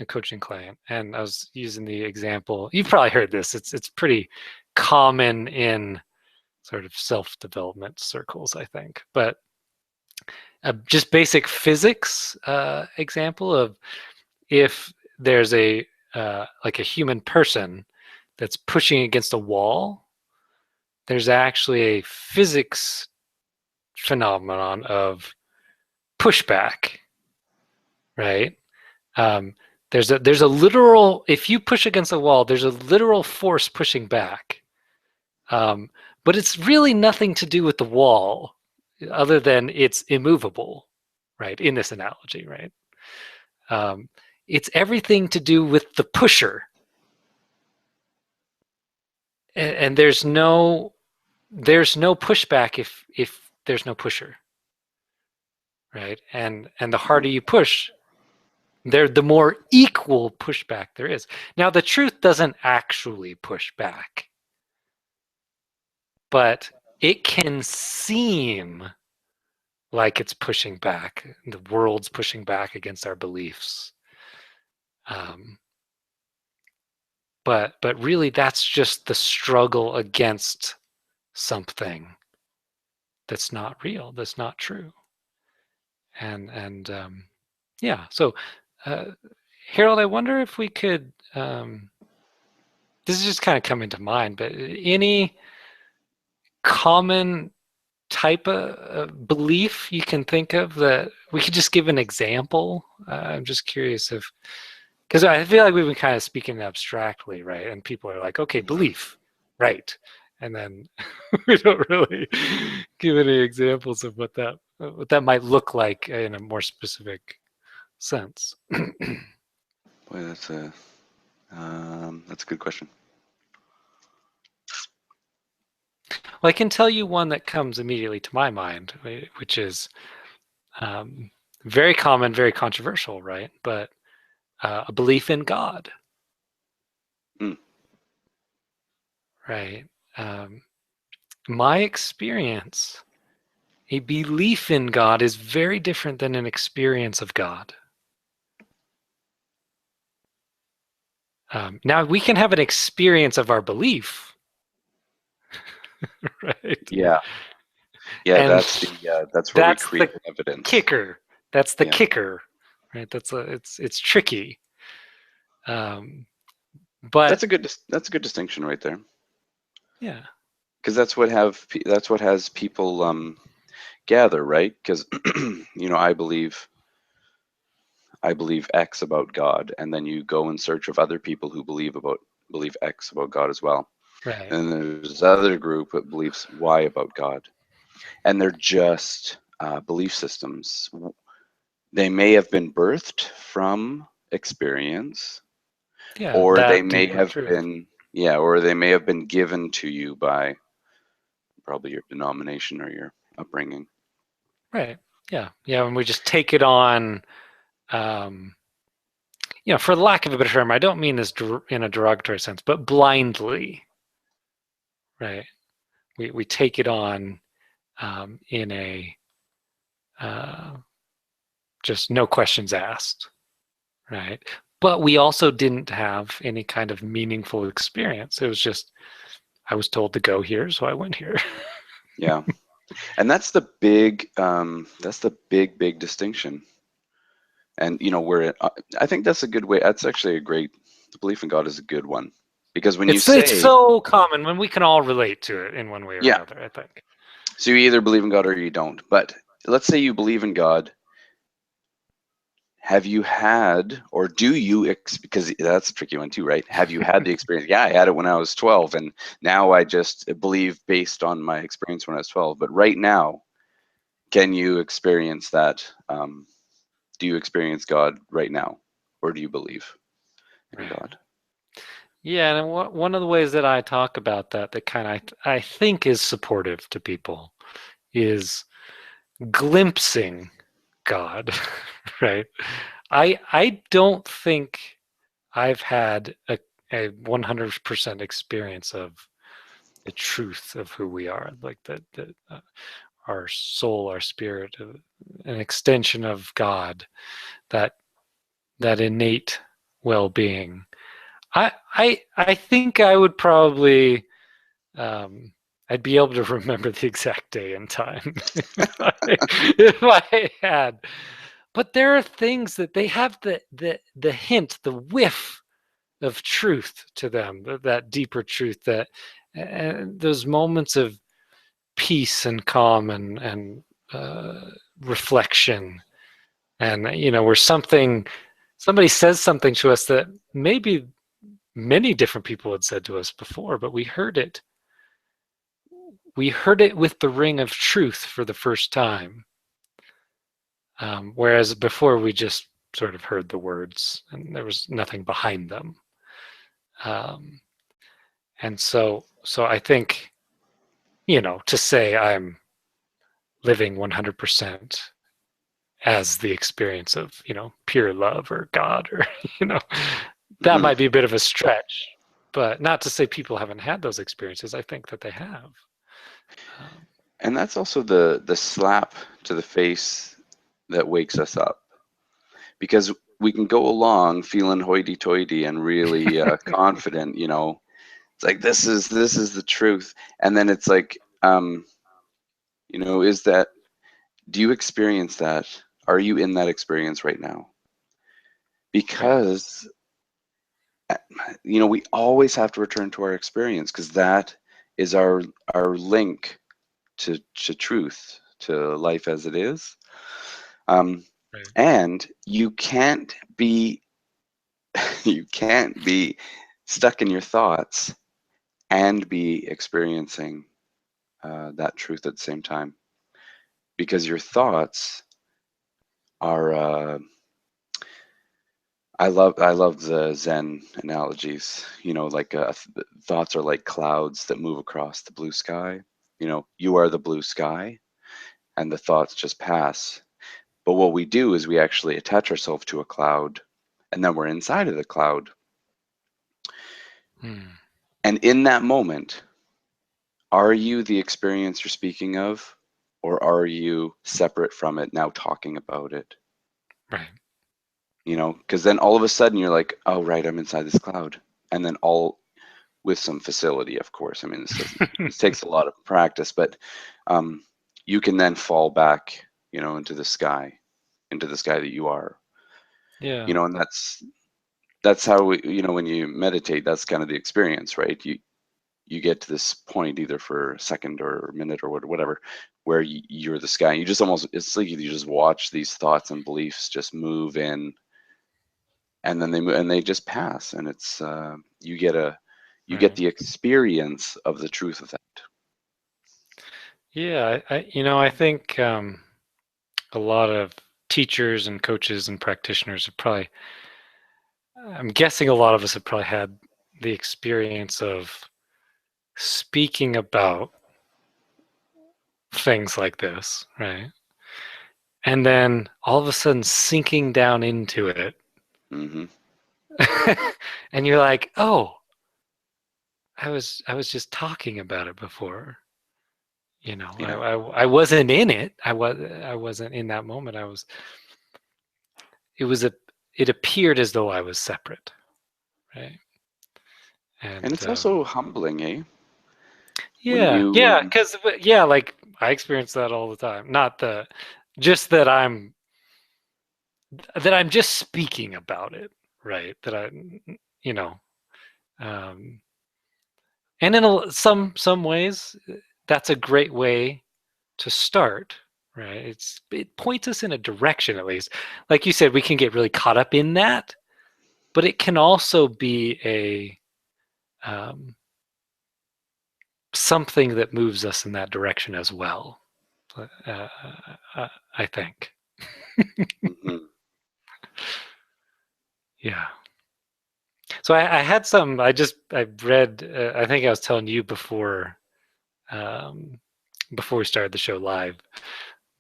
a coaching client, and I was using the example. You've probably heard this. It's pretty common in sort of self-development circles, I think. But a just basic physics example of, if there's a like a human person that's pushing against a wall, there's actually a physics phenomenon of pushback, right? Um, there's a literal, if you push against a wall, there's a literal force pushing back. Um, but it's really nothing to do with the wall, other than it's immovable, right? In this analogy, right? Um, it's everything to do with the pusher, and there's no pushback if there's no pusher, right? And the harder you push, the more equal pushback there is. Now, the truth doesn't actually push back, but it can seem like it's pushing back. The world's pushing back against our beliefs. Um, but really, that's just the struggle against something that's not real, that's not true. And yeah. So, uh, Harold, I wonder if we could. This is just kind of coming to mind, but any common type of belief you can think of that we could just give an example? I'm just curious if, because I feel like we've been kind of speaking abstractly, right? And people are like, okay, belief, right? And then we don't really give any examples of what that might look like in a more specific sense. Boy, that's a good question. Well, I can tell you one that comes immediately to my mind, which is um, very common, very controversial, right? But a belief in God, Mm, right? Um, my experience, a belief in God is very different than an experience of God. Now, we can have an experience of our belief, right? yeah, yeah. And That's where we that's create the evidence. kicker. That's the Yeah, kicker, right? It's tricky. Um, but that's a good distinction right there. yeah, Because that's what has people gather, right? Because I believe X about God, and then you go in search of other people who believe X about God as well. right. And there's other group that believes Y about God, and they're just belief systems. They may have been birthed from experience, Yeah, or they that may deeper have truth. been, yeah, or they may have been given to you by probably your denomination or your upbringing. Right. Yeah. Yeah. When we just take it on, um, for lack of a better term, I don't mean this in a derogatory sense, but blindly, right? We take it on in a uh, just no questions asked, right? But we also didn't have any kind of meaningful experience. It was just, I was told to go here, so I went here. Yeah, and that's the big distinction. And where I think that's a good way. That's actually a great the belief in God is a good one because when you It's say, so common when we can all relate to it in one way or yeah, another, I think. so you either believe in God or you don't. But let's say you believe in God. Have you had, or do you, because that's a tricky one too, right? Have you had the experience? Yeah, I had it when I was 12, and now I just believe based on my experience when I was 12. But right now, can you experience that? Do you experience God right now, or do you believe in Right. God? Yeah, and one of the ways that I talk about that kind of I think is supportive to people is glimpsing God, right? I don't think I've had a 100% experience of the truth of who we are, like our soul, our spirit, an extension of God, that that innate well-being. I think I would probably um, I'd be able to remember the exact day and time if I had. But there are things that they have the hint, the whiff of truth to them, that deeper truth, that those moments of peace and calm and reflection, and where somebody says something to us that maybe many different people had said to us before, but we heard it with the ring of truth for the first time, whereas before we just sort of heard the words and there was nothing behind them. um, and so I think, to say I'm living 100% as the experience of pure love or God, or you know that Hmm. might be a bit of a stretch, but not to say people haven't had those experiences. I think that they have. um, And that's also the slap to the face that wakes us up because we can go along feeling hoity-toity and really confident. It's like this is the truth, and then it's like, is that do you experience that? Are you in that experience right now? yeah, Because uh, we always have to return to our experience because that is our link to truth, to life as it is. Um, right, and you can't be You can't be stuck in your thoughts and be experiencing that truth at the same time, because your thoughts are I love the Zen analogies. Like thoughts are like clouds that move across the blue sky. You are the blue sky, and the thoughts just pass. But what we do is we actually attach ourselves to a cloud, and then we're inside of the cloud. Hmm. And in that moment, are you the experience you're speaking of, or are you separate from it now talking about it? Right. Because then all of a sudden you're like, oh, right, I'm inside this cloud. And then all with some facility, of course. I mean, this takes a lot of practice, but um, you can then fall back, into the sky that you are, Yeah. and that's how when you meditate, that's kind of the experience, right? You get to this point either for a second or a minute or whatever, where you're the sky. You just almost, it's like you just watch these thoughts and beliefs just move in, and then they move and they just pass, and it's you get Right. the experience of the truth of that. Yeah. I think a lot of teachers and coaches and practitioners have probably, I'm guessing a lot of us have probably had the experience of speaking about things like this, right? And then all of a sudden sinking down into it. Hmm. And you're like, oh, I was just talking about it before. Yeah. I wasn't in it. I wasn't in that moment. It was a it appeared as though I was separate, right? And And it's also humbling, eh? When yeah, you yeah, because yeah, like I experience that all the time. Not the just that I'm just speaking about it, right? That I, you know, um, and in some ways, that's a great way to start, right? It points us in a direction at least. Like you said, we can get really caught up in that, but it can also be a um, something that moves us in that direction as well. Uh, I think, Mhm. yeah. So I had some. I read. I think I was telling you um, before we started the show live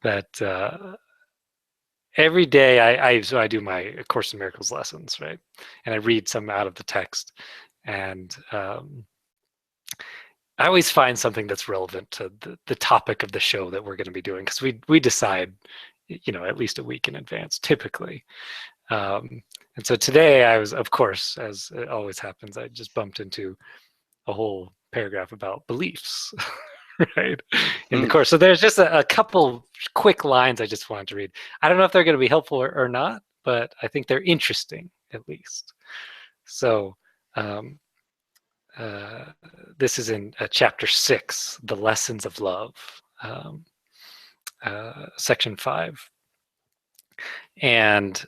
that every day I do my Course in Miracles lessons, right? And I read some out of the text, and I always find something that's relevant to the topic of the show that we're going to be doing, because we decide, at least a week in advance, typically. Um, and so today I was, of course, as it always happens, I just bumped into a whole paragraph about beliefs, right, in the Hmm. course. So there's just a couple quick lines I just wanted to read. I don't know if they're going to be helpful or not, but I think they're interesting at least. So um, uh, this is in chapter 6, The Lessons of Love, section 5. And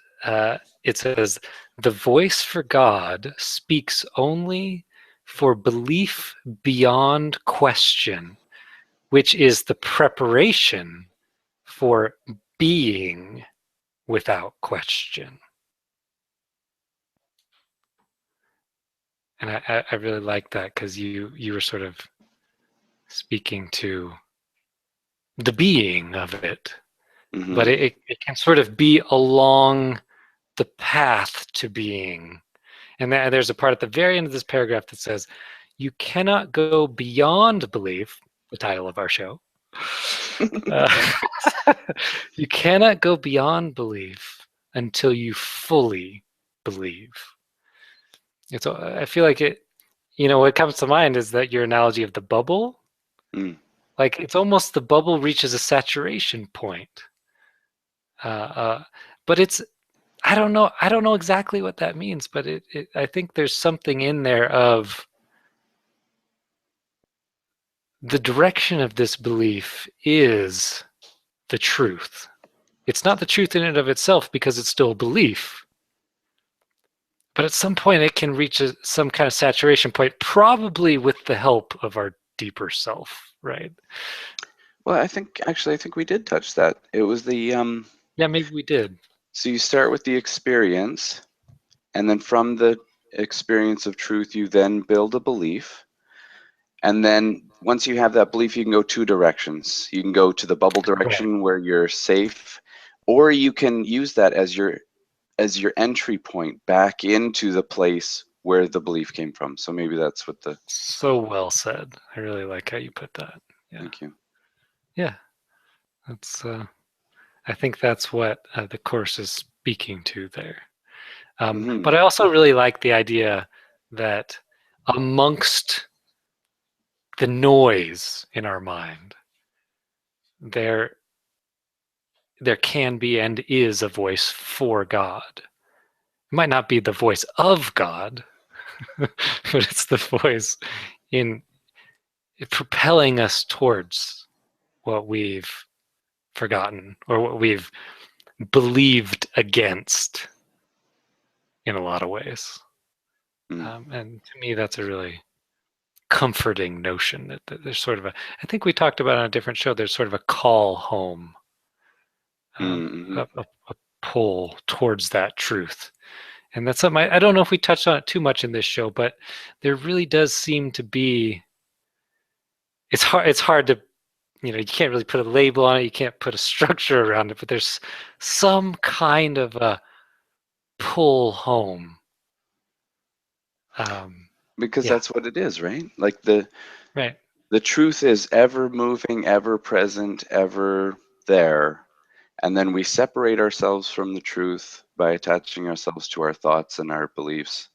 it says, the voice for God speaks only for belief beyond question, which is the preparation for being without question. And I really like that, because you were sort of speaking to the being of it, but Hmm. it can sort of be along the path to being. And there's a part at the very end of this paragraph that says, you cannot go beyond belief, the title of our show. Uh, you cannot go beyond belief until you fully believe. And so I feel like what comes to mind is that your analogy of the bubble, Mm. like it's almost the bubble reaches a saturation point. Uh, uh, but I don't know exactly what that means, but I think there's something in there of the direction of this belief is the truth. It's not the truth in and of itself, because it's still a belief, but at some point it can reach some kind of saturation point, probably with the help of our deeper self, right? Well, I think we did touch that. It was the Yeah, maybe we did. so you start with the experience, and then from the experience of truth, you then build a belief. And then once you have that belief, you can go two directions. You can go to the bubble Right. direction where you're safe, or you can use that as your entry point back into the place where the belief came from. So maybe that's what the So well said. I really like how you put that. Yeah. thank you. Yeah. That's I think that's what the course is speaking to there. Hmm. But I also really like the idea that amongst the noise in our mind, there there can be and is a voice for God. It might not be the voice of God, but it's the voice in propelling us towards what we've forgotten or what we've believed against in a lot of ways. Mm. And to me, that's a really comforting notion that there's sort of a, I think we talked about on a different show, there's sort of a call home, Mm-hmm. a pull towards that truth. And that's something I don't know if we touched on it too much in this show, but there really does seem to be, it's hard to, you can't really put a label on it, you can't put a structure around it, but there's some kind of a pull home. Um, Because yeah, that's what it is, right? Like right. the truth is ever moving, ever present, ever there. And then we separate ourselves from the truth by attaching ourselves to our thoughts and our beliefs.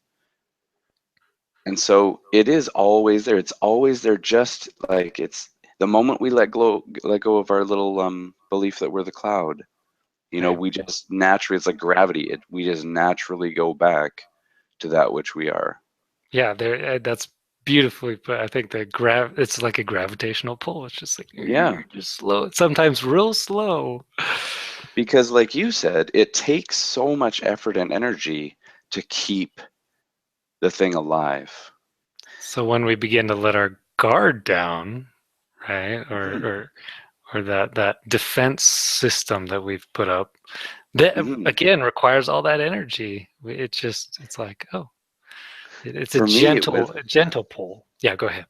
And so it is always there. It's always there, just like it's the moment we let go of our little belief that we're the cloud. Right. We just naturally, it's like gravity. We just naturally go back to that which we are. Yeah, there. That's beautifully put. I think it's like a gravitational pull. It's just like Yeah. just slow. Sometimes real slow. Because, like you said, it takes so much effort and energy to keep the thing alive. So when we begin to let our guard down, right, Hmm. or that defense system that we've put up, that Hmm. again requires all that energy. It's like, oh, it's For me, it was a gentle pull. Yeah, go ahead.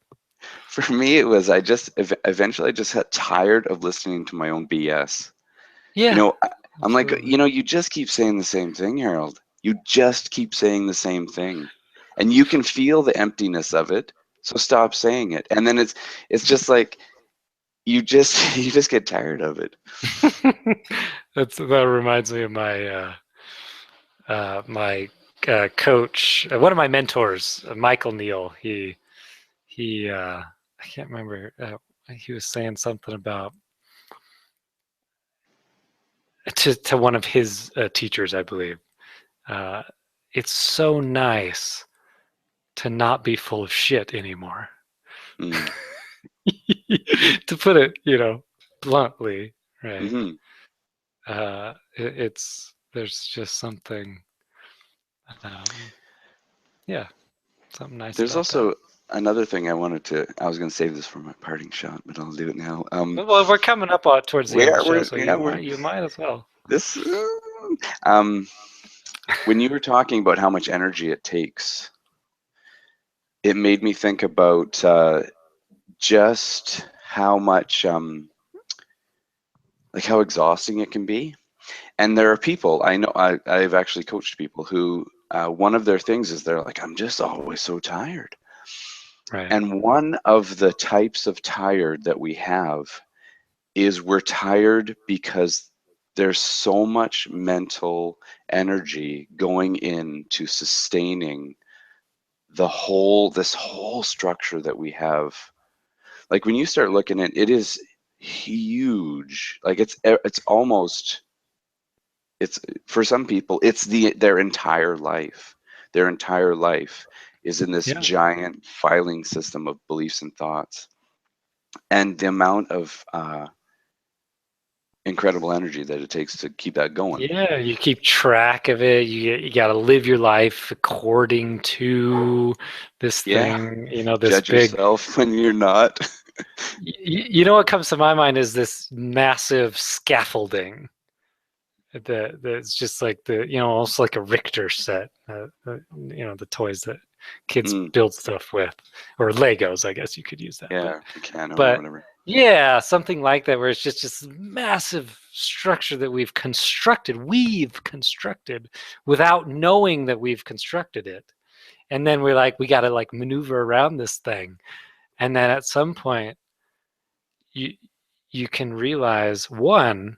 for me it was I just eventually I just got tired of listening to my own BS. You Yeah, know, I, I'm like, absolutely. you just keep saying the same thing, Harold. You just keep saying the same thing. And you can feel the emptiness of it. So stop saying it. And then it's just like you just you just get tired of it. That reminds me of my coach, one of my mentors, Michael Neal. He I can't remember. He was saying something about to one of his teachers, I believe. Uh, it's so nice to not be full of shit anymore. Mm. To put it, bluntly, right? Hmm. It's there's just something, um, yeah, something nice There's about that. also another thing I was going to save this for my parting shot, but I'll do it now. Well, we're coming up towards the end of the show, so Yeah, we're you might as well. this. Um, when you were talking about how much energy it takes, it made me think about just how much, like how exhausting it can be. And there are people I know. I've actually coached people who one of their things is they're like, I'm just always so tired. Right. And one of the types of tired that we have is we're tired because there's so much mental energy going into sustaining this whole structure that we have. Like when you start looking at it, it is huge. Like it's almost it's for some people it's their entire life. Their entire life is in this Yeah. giant filing system of beliefs and thoughts. And the amount of incredible energy that it takes to keep that going. Yeah, you keep track of it. You got to live your life according to this Yeah. thing, you know, this Judge big. yourself when you're not. You know what comes to my mind is this massive scaffolding. That's just like the, you know, almost like a Richter set. You know, the toys that kids Mm, build stuff with, or Legos, I guess you could use that. yeah, Meccano or But whatever. yeah, something like that, where it's just this massive structure that we've constructed without knowing that we've constructed it. And then we're like, we got to like maneuver around this thing. And then at some point, you you can realize, one,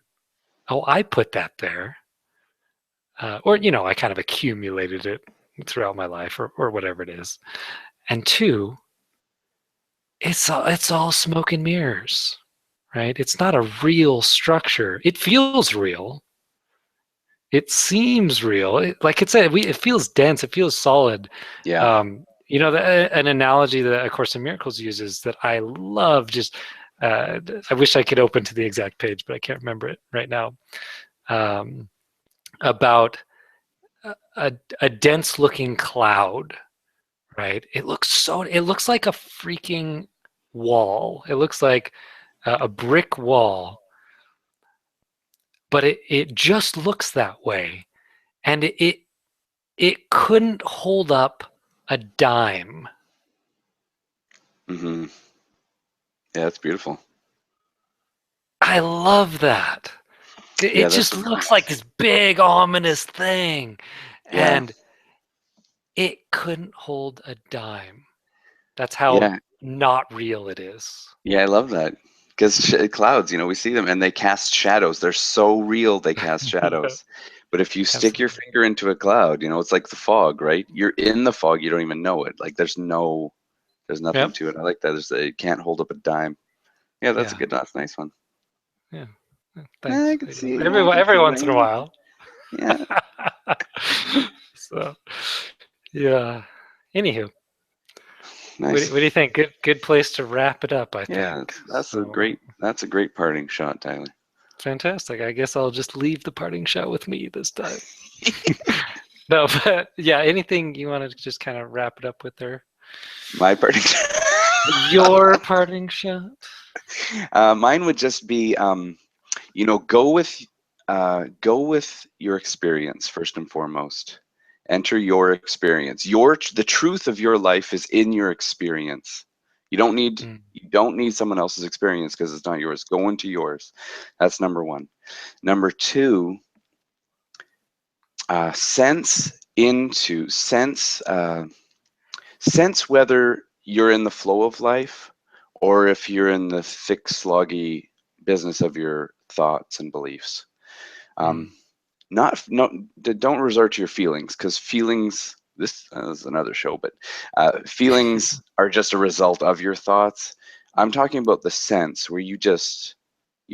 oh, I put that there, or you know, I kind of accumulated it throughout my life, or whatever it is. And two, it's all smoke and mirrors, right? It's not a real structure. It feels real. It seems real. Like it said, it feels dense. It feels solid. Yeah. You know, an analogy that A Course in Miracles uses that I love. Just, I wish I could open to the exact page, but I can't remember it right now. Um, about a dense looking cloud, right? It looks like a freaking wall. It looks like a brick wall, but it just looks that way. And it couldn't hold up a dime. Hmm. Yeah, that's beautiful. I love that. Yeah, It that's just really looks like nice. this big ominous thing, Yeah. and it couldn't hold a dime. That's how Yeah. not real it is. Yeah, I love that. Because clouds, we see them and they cast shadows. They're so real, they cast Yeah, shadows. But if you stick your absolutely. finger into a cloud, it's like the fog, right? You're in the fog, you don't even know it. Like there's nothing Yep. to it. I like that. It can't hold up a dime. Yeah, Yeah. that's a nice one. Yeah. Yeah, I thanks. can Yeah. see, Every once in a while. Yeah, So yeah. Anywho, what do you nice. think? Good place to wrap it up, I Yeah, think. So that's a great parting shot, Tyler. fantastic. I guess I'll just leave the parting shot with me this time. No, but yeah, anything you want to just kind of wrap it up with there? My parting Your parting shot? Mine would just be, go with your experience first and foremost. Enter your experience. The truth of your life is in your experience. You don't need Mm, you don't need someone else's experience because it's not yours. Go into yours. That's number one. Number two, sense into sense whether you're in the flow of life or if you're in the thick, sloggy business of your thoughts and beliefs. Um, mm. not no, don't resort to your feelings because feelings. This is another show, but feelings are just a result of your thoughts. I'm talking about the sense where you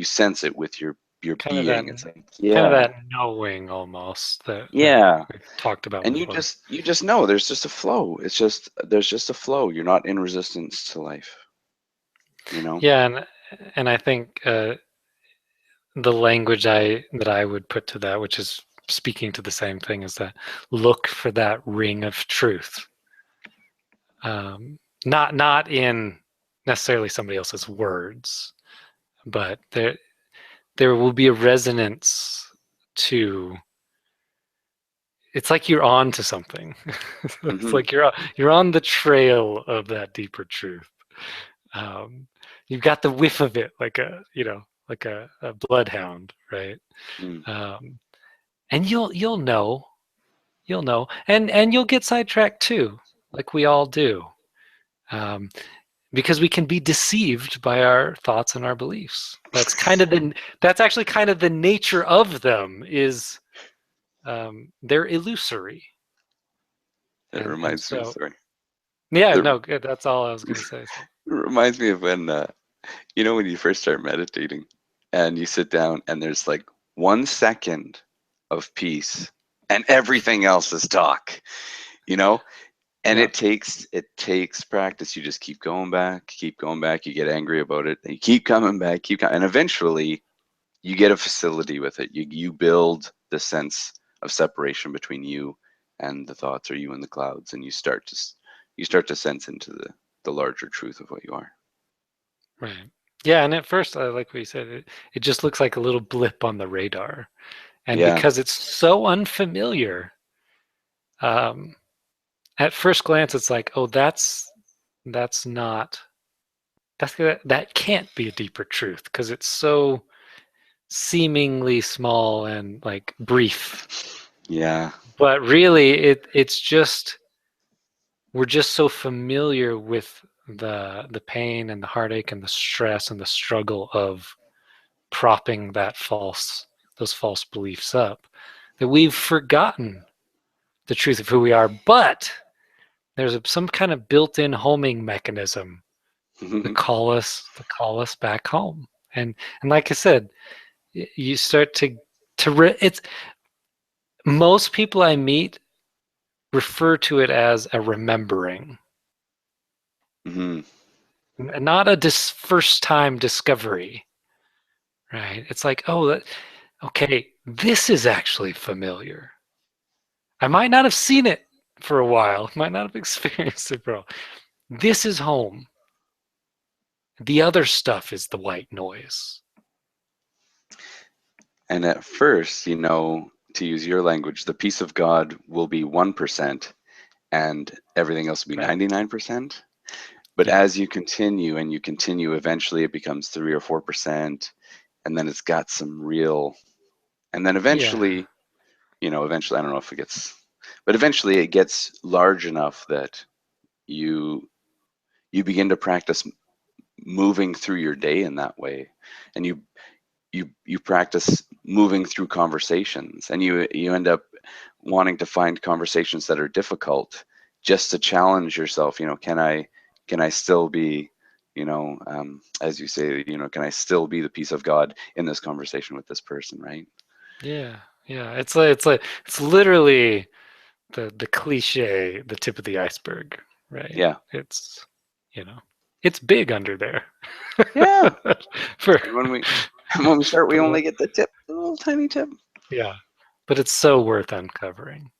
sense it with your Kind of that being. It's like, kind of yeah, that knowing almost that yeah, we've talked about and you before. just you just know there's just a flow. There's just a flow. You're not in resistance to life. You know. Yeah, and I think the language I would put to that, which is speaking to the same thing, is that look for that ring of truth. Not in necessarily somebody else's words, but there will be a resonance to. It's like you're on to something. It's Hmm. like you're on the trail of that deeper truth. Um, you've got the whiff of it, like a bloodhound, right? Mm. Um, and you'll know, and you'll get sidetracked too, like we all do, um, because we can be deceived by our thoughts and our beliefs. That's actually kind of the nature of them. Is they're illusory, It and reminds me. so Sorry. yeah, It no, good. That's all I was gonna say. So. reminds me of when when you first start meditating and you sit down and there's like 1 second of peace and everything else is talk, you know? And Yeah, it takes practice. You just keep going back, you get angry about it, and you keep coming back, and eventually you get a facility with it. You build the sense of separation between you and the thoughts, or you and the clouds, and you start to sense into the larger truth of what you are. Right. Yeah, and at first, like we said, it just looks like a little blip on the radar. And Yeah. because it's so unfamiliar, um, at first glance, it's like, oh, that's not that can't be a deeper truth because it's so seemingly small and like brief. Yeah. But really, it's just we're just so familiar with the pain and the heartache and the stress and the struggle of propping those false beliefs up that we've forgotten the truth of who we are. But there's some kind of built-in homing mechanism to call us back home. And like I said, you start it's most people I meet refer to it as a remembering, Hmm. not a first time discovery, right? It's like, oh, okay, this is actually familiar. I might not have seen it for a while, might not have experienced it for a while. This is home. The other stuff is the white noise. And at first, to use your language, the peace of God will be 1% and everything else will be Right. 99%. But Yeah. as you continue and you continue, eventually it becomes 3 or 4%. And then it's got some real, and then Yeah. eventually, I don't know if it gets, but eventually it gets large enough that you you begin to practice moving through your day in that way, and you practice moving through conversations, and you end up wanting to find conversations that are difficult just to challenge yourself. Can I still be, as you say, can I still be the peace of God in this conversation with this person, right? Yeah. Yeah. It's literally the cliche, the tip of the iceberg, right? Yeah. It's you know, it's big under there. Yeah. for And when we start, we for only what get the tip, the little tiny tip. yeah. But it's so worth uncovering.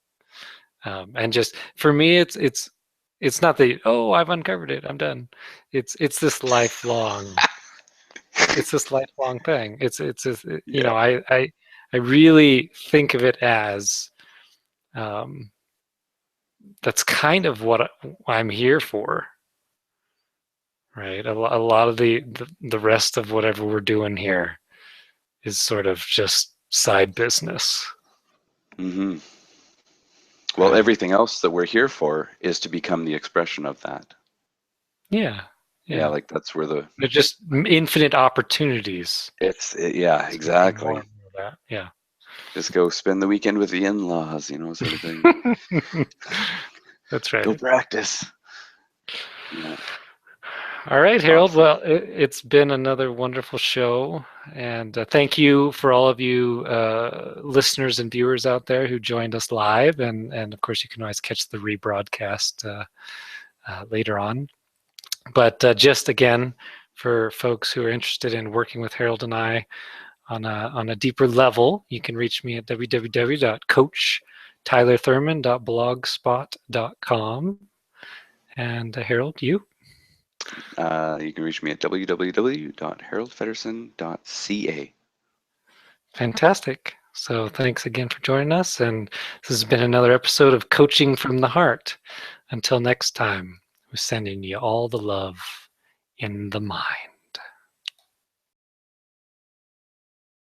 And just for me it's not the oh I've uncovered it, I'm done. It's this lifelong thing. Yeah. I really think of it as um, that's kind of what I'm here for, right? A lot of the rest of whatever we're doing here is sort of just side business, Hmm. Well, right? everything else that we're here for is to become the expression of that. Yeah, Yeah, yeah. like that's where They're just infinite opportunities yeah, to become more exactly. and more of that. Yeah. Just go spend the weekend with the in-laws, sort of thing. That's Go right. practice. Yeah, All right, Harold. awesome. Well, it's been another wonderful show. And thank you for all of you listeners and viewers out there who joined us live. And of course, you can always catch the rebroadcast later on. But just again, for folks who are interested in working with Harold and I on a deeper level, you can reach me at www.coachtylerthurman.blogspot.com. And Harold, you? You can reach me at www.haroldfeddersen.ca. Fantastic. So thanks again for joining us. And this has been another episode of Coaching from the Heart. Until next time, we're sending you all the love in the mind.